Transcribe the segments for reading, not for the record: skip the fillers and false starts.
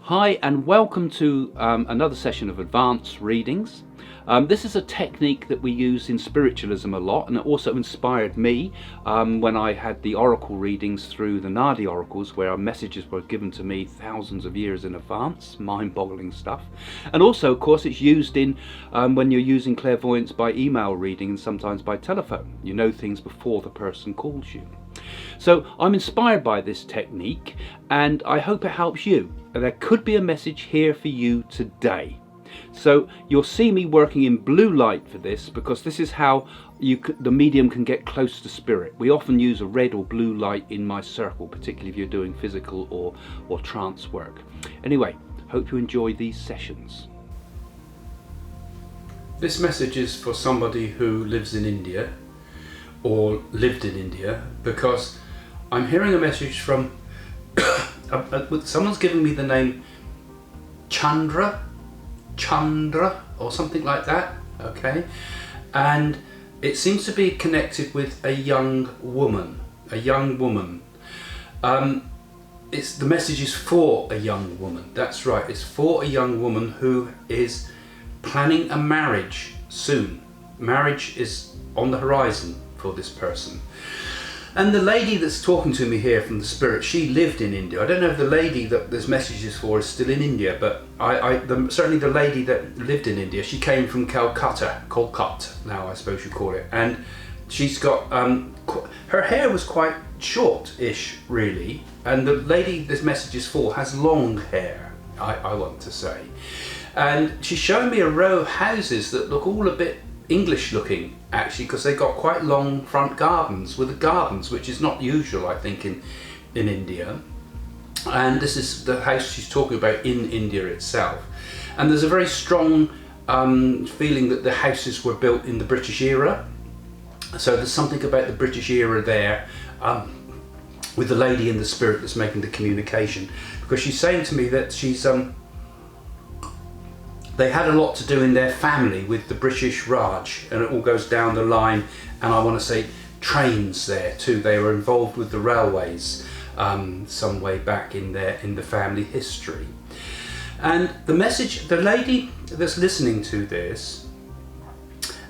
Hi and welcome to another session of advanced readings. This is a technique that we use in spiritualism a lot, and it also inspired me when I had the oracle readings through the NAADI oracles, where messages were given to me thousands of years in advance. Mind-boggling stuff. And also, of course, it's used in when you're using clairvoyance by email reading and sometimes by telephone. You know things before the person calls you. So I'm inspired by this technique and I hope it helps you. There could be a message here for you today. So you'll see me working in blue light for this, because this is how the medium can get close to spirit. We often use a red or blue light in my circle, particularly if you're doing physical or trance work. Anyway, hope you enjoy these sessions. This message is for somebody who lives in India or lived in India, because I'm hearing a message from someone's giving me the name Chandra or something like that, okay, and it seems to be connected with a young woman. The message is for a young woman. That's right, it's for a young woman who is planning a marriage soon. Marriage is on the horizon for this person. And the lady that's talking to me here from the spirit, she lived in India. I don't know if the lady that this message is for is still in India, but certainly the lady that lived in India, she came from Kolkata now I suppose you call it, and she's got her hair was quite short-ish really, and the lady this message is for has long hair, I want to say, and she's showing me a row of houses that look all a bit English looking actually, because they got quite long front gardens which is not usual I think in India. And this is the house she's talking about in India itself, and there's a very strong feeling that the houses were built in the British era, so there's something about the British era there with the lady in the spirit that's making the communication, because she's saying to me that she's they had a lot to do in their family with the British Raj, and it all goes down the line, and I want to say trains there too. They were involved with the railways some way back in the family history. And the message, the lady that's listening to this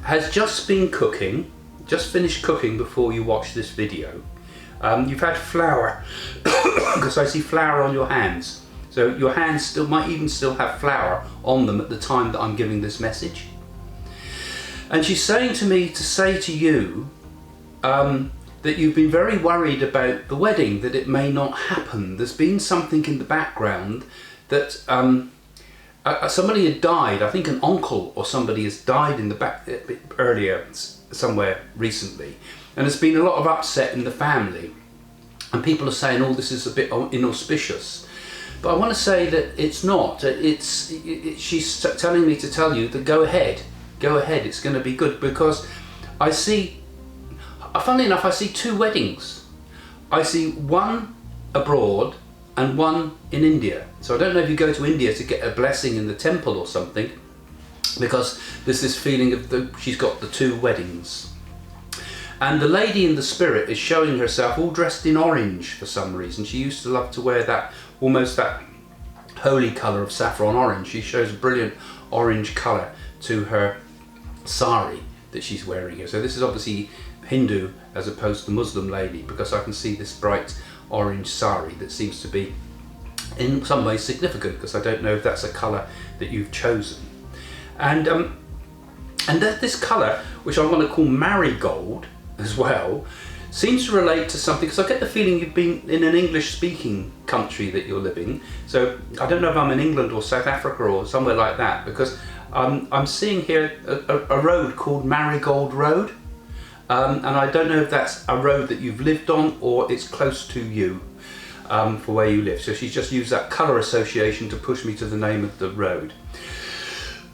has just been cooking, just finished cooking before you watch this video. You've had flour, because I see flour on your hands. So your hands might even still have flour on them at the time that I'm giving this message. And she's saying to me to say to you that you've been very worried about the wedding, that it may not happen. There's been something in the background that somebody had died. I think an uncle or somebody has died in the back earlier somewhere recently, and there's been a lot of upset in the family, and people are saying, oh, this is a bit inauspicious. But I want to say that it's not. She's telling me to tell you that go ahead, it's going to be good, because I see, funnily enough, I see two weddings. I see one abroad and one in India. So I don't know if you go to India to get a blessing in the temple or something, because there's this feeling of she's got the two weddings. And the lady in the spirit is showing herself all dressed in orange for some reason. She used to love to wear that, almost that holy colour of saffron orange. She shows a brilliant orange colour to her sari that she's wearing here. So this is obviously Hindu as opposed to Muslim lady, because I can see this bright orange sari that seems to be in some ways significant, because I don't know if that's a colour that you've chosen. And this colour, which I want to call marigold as well, seems to relate to something, because I get the feeling you've been in an English speaking country that you're living. So I don't know if I'm in England or South Africa or somewhere like that, because I'm seeing here a road called Marigold Road, and I don't know if that's a road that you've lived on or it's close to you for where you live. So she's just used that colour association to push me to the name of the road.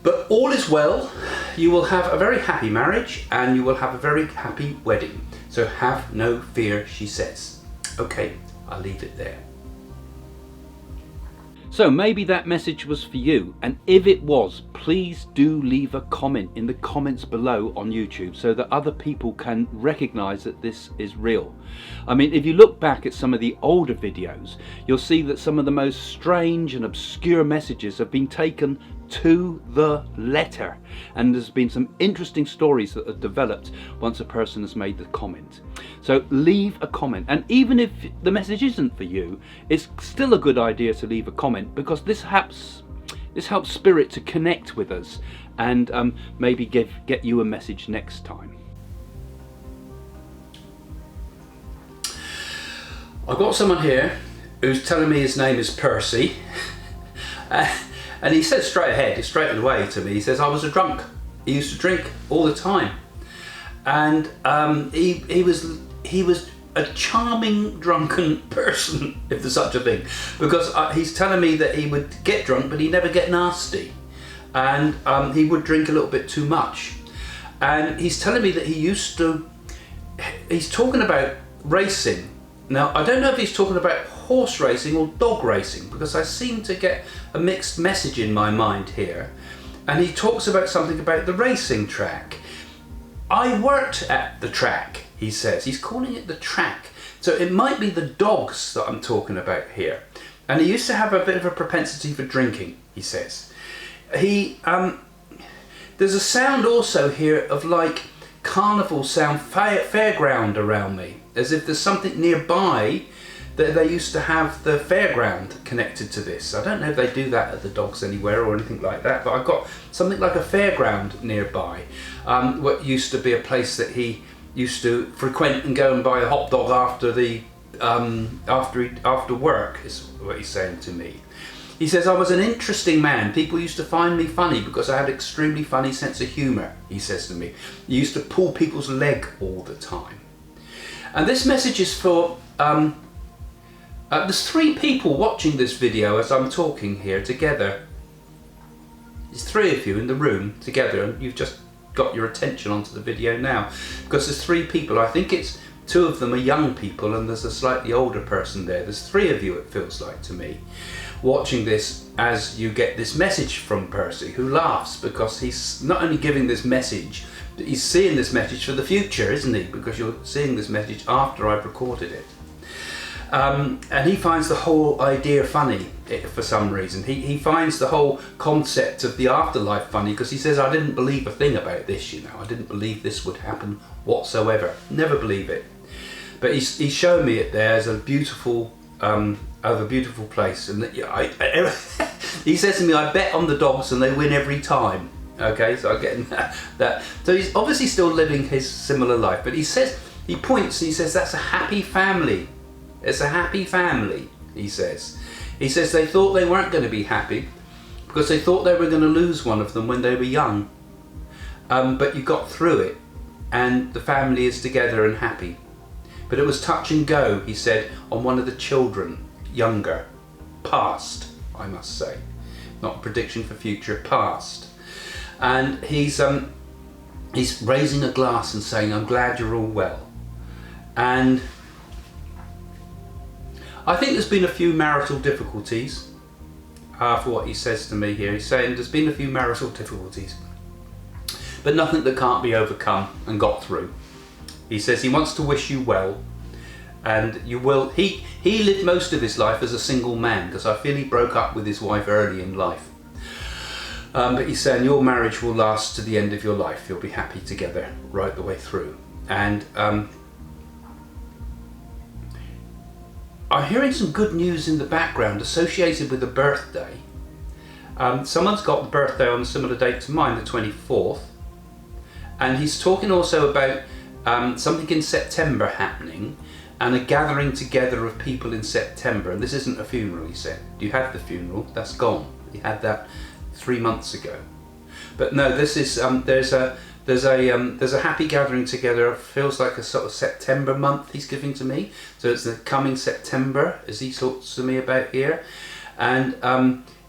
But all is well. You will have a very happy marriage and you will have a very happy wedding. So have no fear, she says. Okay, I'll leave it there. So maybe that message was for you, and if it was, please do leave a comment in the comments below on YouTube so that other people can recognize that this is real. I mean, if you look back at some of the older videos, you'll see that some of the most strange and obscure messages have been taken to the letter, and there's been some interesting stories that are developed once a person has made the comment. So leave a comment, and even if the message isn't for you, it's still a good idea to leave a comment, because this helps spirit to connect with us and maybe get you a message next time. I've got someone here who's telling me his name is Percy. And he said straight away to me, he says, I was a drunk. He used to drink all the time. And he was a charming drunken person, if there's such a thing. Because he's telling me that he would get drunk, but he'd never get nasty. And he would drink a little bit too much. And he's telling me that he's talking about racing. Now, I don't know if he's talking about horse racing or dog racing, because I seem to get a mixed message in my mind here. And he talks about something about the racing track. I worked at the track, he says. He's calling it the track. So it might be the dogs that I'm talking about here. And he used to have a bit of a propensity for drinking, he says. There's a sound also here of like carnival sound, fairground around me, as if there's something nearby that they used to have the fairground connected to this. I don't know if they do that at the dogs anywhere or anything like that, but I've got something like a fairground nearby. What used to be a place that he used to frequent and go and buy a hot dog after work, is what he's saying to me. He says, I was an interesting man. People used to find me funny because I had an extremely funny sense of humour, he says to me. He used to pull people's leg all the time. And this message is for, there's 3 people watching this video as I'm talking here together. There's 3 of you in the room together, and you've just got your attention onto the video now. Because there's 3 people, I think it's 2 of them are young people and there's a slightly older person there. There's 3 of you, it feels like to me, watching this as you get this message from Percy, who laughs because he's not only giving this message, but he's seeing this message for the future, isn't he? Because you're seeing this message after I've recorded it. And he finds the whole idea funny for some reason. He finds the whole concept of the afterlife funny because he says, I didn't believe a thing about this, you know. I didn't believe this would happen whatsoever. Never believe it. But he's shown me it there as a beautiful, beautiful place. And he says to me, I bet on the dogs and they win every time. Okay, so I'm getting that. So he's obviously still living his similar life. But he says, he points and he says, that's a happy family. It's a happy family, he says. He says they thought they weren't going to be happy because they thought they were going to lose one of them when they were young. But you got through it and the family is together and happy. But it was touch and go, he said, on one of the children, younger, past, I must say. Not a prediction for future, past. And he's raising a glass and saying, I'm glad you're all well. And I think there's been a few marital difficulties, for what he says to me here. He's saying there's been a few marital difficulties, but nothing that can't be overcome and got through. He says he wants to wish you well, and you will. He lived most of his life as a single man, because I feel he broke up with his wife early in life. But he's saying your marriage will last to the end of your life. You'll be happy together right the way through. And I'm hearing some good news in the background associated with a birthday. Someone's got the birthday on a similar date to mine, the 24th. And he's talking also about something in September happening and a gathering together of people in September. And this isn't a funeral, he said. You had the funeral, that's gone. He had that 3 months ago. But no, this is, there's a happy gathering together. It feels like a sort of September month he's giving to me. So it's the coming September, as he talks to me about here. And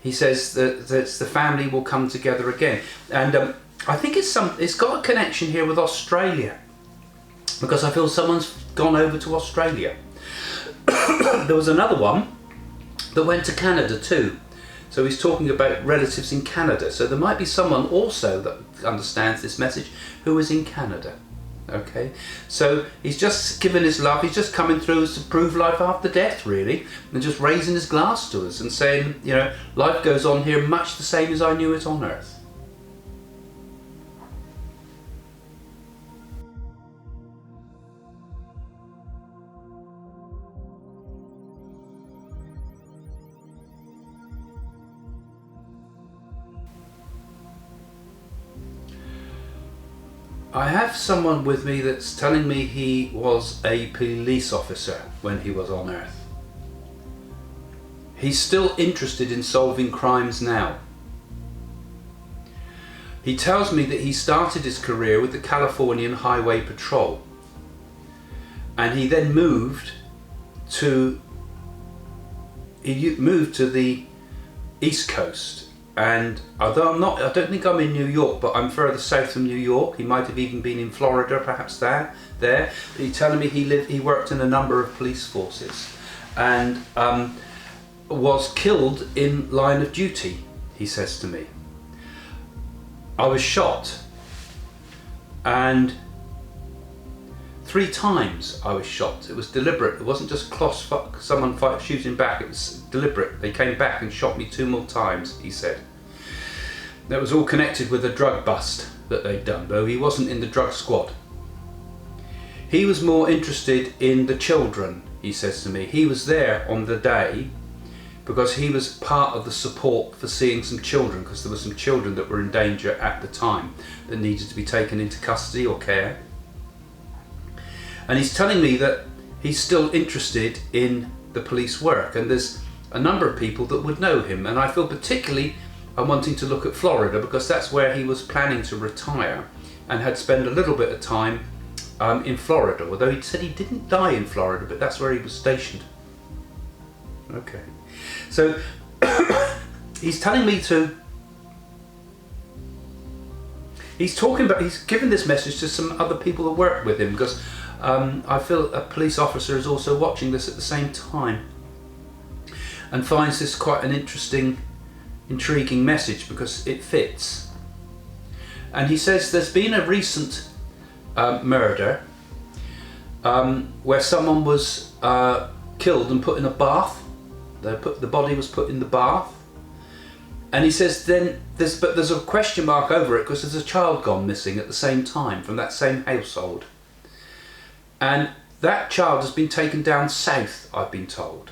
he says that the family will come together again. And I think it's got a connection here with Australia, because I feel someone's gone over to Australia. There was another one that went to Canada too. So he's talking about relatives in Canada. So there might be someone also that understands this message who is in Canada. Okay, so he's just given his love, he's just coming through to prove life after death, really, and just raising his glass to us and saying, you know, life goes on here much the same as I knew it on earth. I have someone with me that's telling me he was a police officer when he was on Earth. He's still interested in solving crimes now. He tells me that he started his career with the Californian Highway Patrol, and he then moved to the East Coast. And although I don't think I'm in New York, but I'm further south from New York. He might have even been in Florida, perhaps there. But he's telling me he worked in a number of police forces, and was killed in line of duty. He says to me, I was shot, and 3 times I was shot. It was deliberate. It wasn't just someone shooting back. It was deliberate. They came back and shot me 2 more times, he said. That was all connected with a drug bust that they'd done, though he wasn't in the drug squad. He was more interested in the children, he says to me. He was there on the day because he was part of the support for seeing some children, because there were some children that were in danger at the time that needed to be taken into custody or care. And he's telling me that he's still interested in the police work, and there's a number of people that would know him, and I feel particularly I'm wanting to look at Florida because that's where he was planning to retire and had spent a little bit of time in Florida, although he said he didn't die in Florida, but that's where he was stationed. Okay, so he's telling me he's given this message to some other people that work with him, because I feel a police officer is also watching this at the same time and finds this quite an intriguing message because it fits. And he says there's been a recent murder where someone was killed and put in a bath. The body was put in the bath, and he says then there's a question mark over it because there's a child gone missing at the same time from that same household. And that child has been taken down south, I've been told.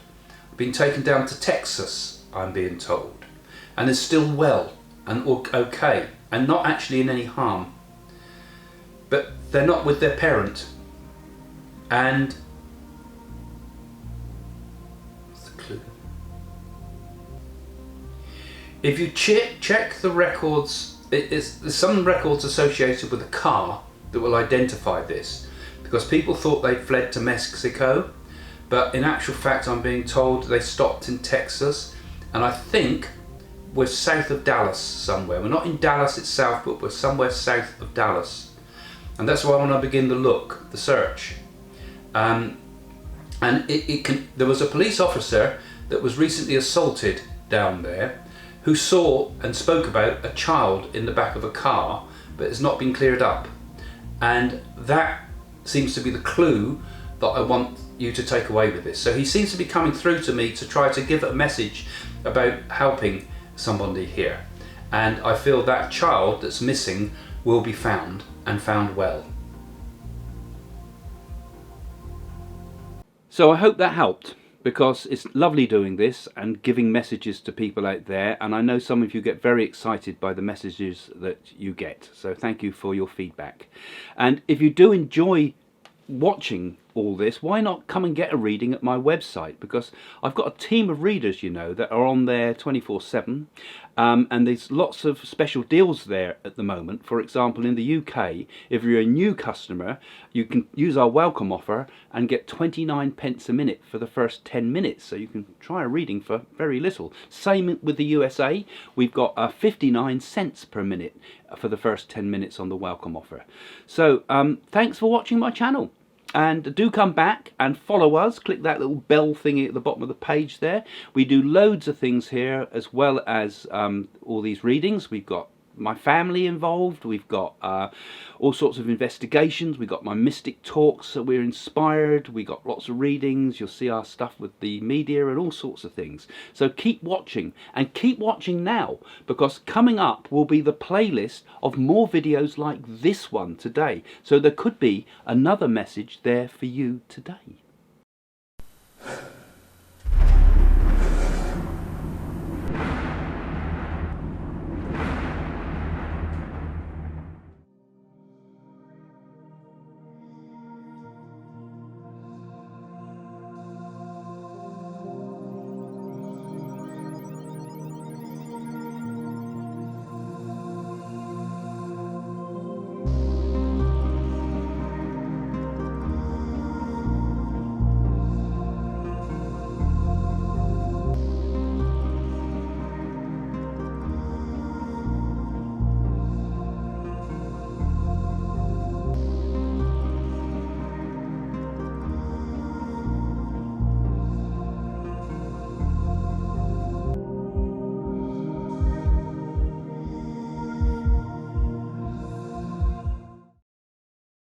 Been taken down to Texas, I'm being told. And is still well and okay and not actually in any harm. But they're not with their parent. And what's the clue? If you check the records, there's some records associated with a car that will identify this, because people thought they fled to Mexico, but in actual fact I'm being told they stopped in Texas, and I think we're south of Dallas somewhere. We're not in Dallas itself, but we're somewhere south of Dallas, and that's why I want to begin the search. And there was a police officer that was recently assaulted down there who saw and spoke about a child in the back of a car, but it's not been cleared up, and that seems to be the clue that I want you to take away with this. So he seems to be coming through to me to try to give a message about helping somebody here, and I feel that child that's missing will be found, and found well. So I hope that helped, because it's lovely doing this and giving messages to people out there, and I know some of you get very excited by the messages that you get, so thank you for your feedback. And if you do enjoy watching all this, why not come and get a reading at my website, because I've got a team of readers, you know, that are on there 24/7, and there's lots of special deals there at the moment. For example, in the UK, if you're a new customer, you can use our welcome offer and get 29p a minute for the first 10 minutes, so you can try a reading for very little. Same with the USA, we've got 59 cents per minute for the first 10 minutes on the welcome offer. So thanks for watching my channel. And do come back and follow us. Click that little bell thingy at the bottom of the page there. We do loads of things here, as well as all these readings. We've got my family involved, we've got all sorts of investigations, we've got my mystic talks, so we're inspired, we got lots of readings, you'll see our stuff with the media and all sorts of things. So keep watching, and keep watching now, because coming up will be the playlist of more videos like this one today. So there could be another message there for you today.